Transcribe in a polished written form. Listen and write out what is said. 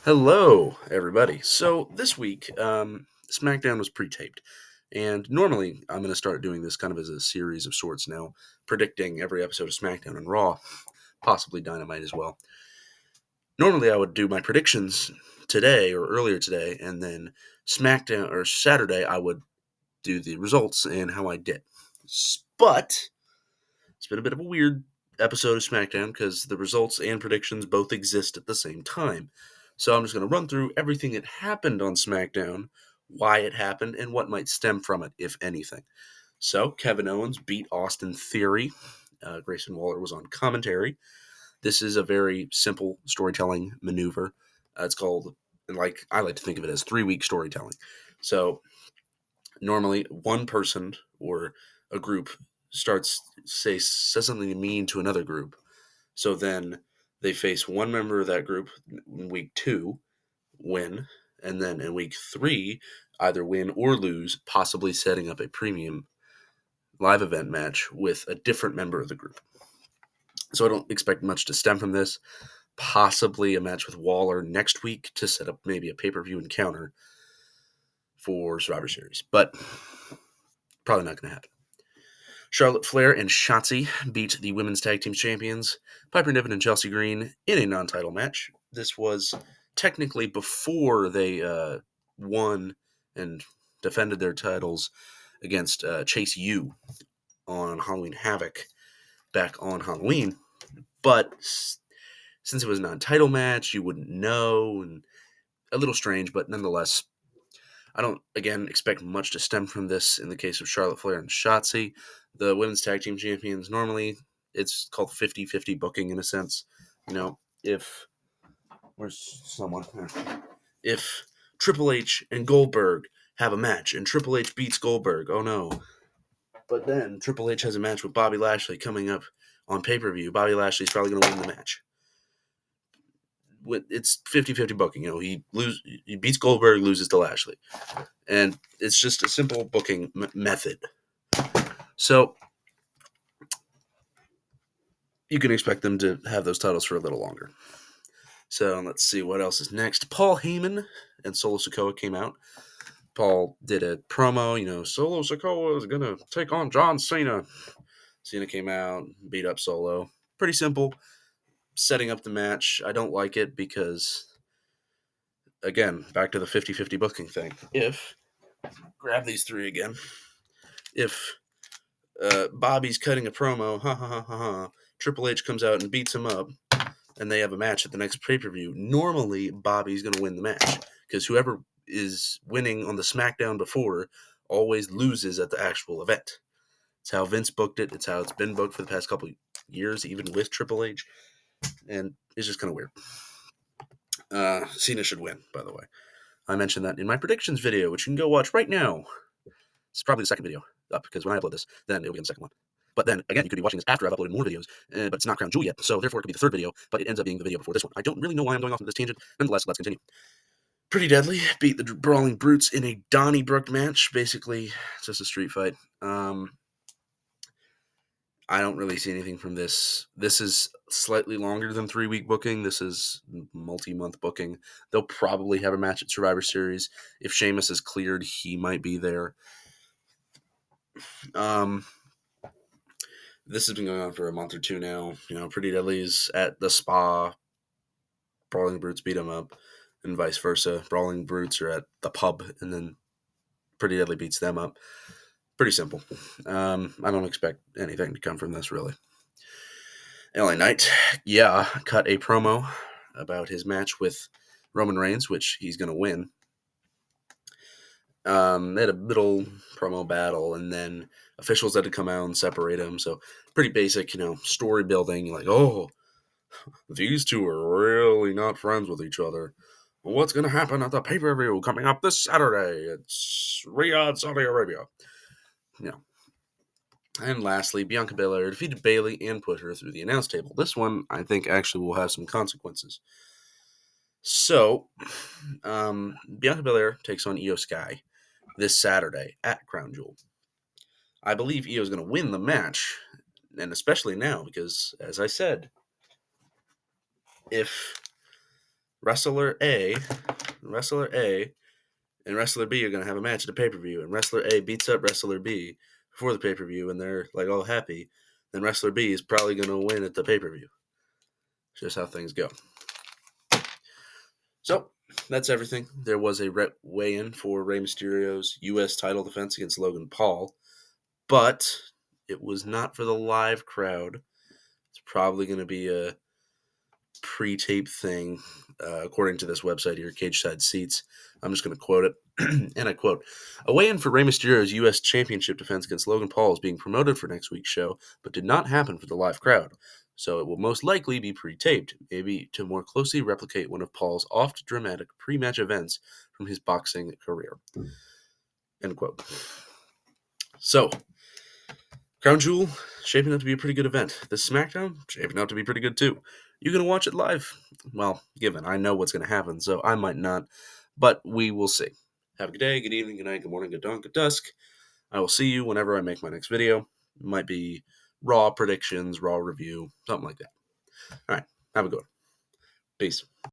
Hello, everybody. So this week, SmackDown was pre-taped, and normally I'm going to start doing this kind of as a series of sorts now, predicting every episode of SmackDown and Raw, possibly Dynamite as well. Normally I would do my predictions today or earlier today, and then SmackDown or Saturday I would do the results and how I did. But it's been a bit of a weird episode of SmackDown because the results and predictions both exist at the same time. So I'm just going to run through everything that happened on SmackDown, why it happened, and what might stem from it, if anything. So Kevin Owens beat Austin Theory. Grayson Waller was on commentary. This is a very simple storytelling maneuver. It's called, like I like to think of it as 3-week storytelling. So normally one person or a group says something mean to another group. So then they face one member of that group in week 2, win, and then in week 3 either win or lose, possibly setting up a premium live event match with a different member of the group. So I don't expect much to stem from this. Possibly a match with Waller next week to set up maybe a pay-per-view encounter for Survivor Series, but probably not going to happen. Charlotte Flair and Shotzi beat the women's tag team champions, Piper Niven and Chelsea Green, in a non-title match. This was technically before they won and defended their titles against Chase U on Halloween Havoc back on Halloween. But since it was a non-title match, you wouldn't know, and a little strange, but nonetheless, I don't, again, expect much to stem from this in the case of Charlotte Flair and Shotzi. The women's tag team champions, normally it's called 50-50 booking in a sense. You know, if, where's someone? If Triple H and Goldberg have a match and Triple H beats Goldberg, oh no. But then Triple H has a match with Bobby Lashley coming up on pay-per-view. Bobby Lashley's probably going to win the match. It's 50-50 booking. You know, he beats Goldberg, loses to Lashley. And it's just a simple booking method. So you can expect them to have those titles for a little longer. So let's see what else is next. Paul Heyman and Solo Sikoa came out. Paul did a promo, Solo Sikoa is going to take on John Cena. Cena came out, beat up Solo. Pretty simple. Setting up the match. I don't like it because, again, back to the 50-50 booking thing. Grab these three again. If Bobby's cutting a promo, Triple H comes out and beats him up, and they have a match at the next pay-per-view, normally Bobby's going to win the match, because whoever is winning on the SmackDown before always loses at the actual event. It's how Vince booked it. It's how it's been booked for the past couple years, even with Triple H, and it's just kind of weird. Cena should win, by the way. I mentioned that in my predictions video, which you can go watch right now. It's probably the second video up, because when I upload this, then it'll be on the second one. But then, again, you could be watching this after I've uploaded more videos, but it's not Crown Jewel yet, so therefore it could be the third video, but it ends up being the video before this one. I don't really know why I'm going off on this tangent. Nonetheless, let's continue. Pretty Deadly beat the Brawling Brutes in a Donnybrook match. Basically, it's just a street fight. I don't really see anything from this. This is slightly longer than 3-week booking. This is multi-month booking. They'll probably have a match at Survivor Series. If Sheamus is cleared, he might be there. This has been going on for a month or two now. Pretty Deadly's at the spa. Brawling Brutes beat him up, and vice versa. Brawling Brutes are at the pub, and then Pretty Deadly beats them up. Pretty simple. I don't expect anything to come from this, really. LA Knight, cut a promo about his match with Roman Reigns, which he's going to win. They had a little promo battle, and then officials had to come out and separate him. So pretty basic, story building. Like, oh, these two are really not friends with each other. What's going to happen at the pay-per-view coming up this Saturday? It's Riyadh, Saudi Arabia. And lastly, Bianca Belair defeated Bayley and put her through the announce table. This one, I think, actually will have some consequences. So, Bianca Belair takes on Io Sky this Saturday at Crown Jewel. I believe Io is going to win the match, and especially now, because, as I said, if Wrestler A, and Wrestler B are going to have a match at the pay-per-view, and Wrestler A beats up Wrestler B before the pay-per-view, and they're like all happy, then Wrestler B is probably going to win at the pay-per-view. It's just how things go. So, that's everything. There was a weigh-in for Rey Mysterio's U.S. title defense against Logan Paul, but it was not for the live crowd. It's probably going to be a pre-tape thing, according to this website here, Cage Side Seats. I'm just going to quote it, and I quote, "A weigh-in for Rey Mysterio's U.S. Championship defense against Logan Paul is being promoted for next week's show, but did not happen for the live crowd. So it will most likely be pre-taped, maybe to more closely replicate one of Paul's oft-dramatic pre-match events from his boxing career." End quote. So, Crown Jewel, shaping up to be a pretty good event. The Smackdown, shaping up to be pretty good too. You going to watch it live? Well, given I know what's going to happen, so I might not, but we will see. Have a good day, good evening, good night, good morning, good dawn, good dusk. I will see you whenever I make my next video. It might be Raw predictions, Raw review, something like that. All right, have a good one. Peace.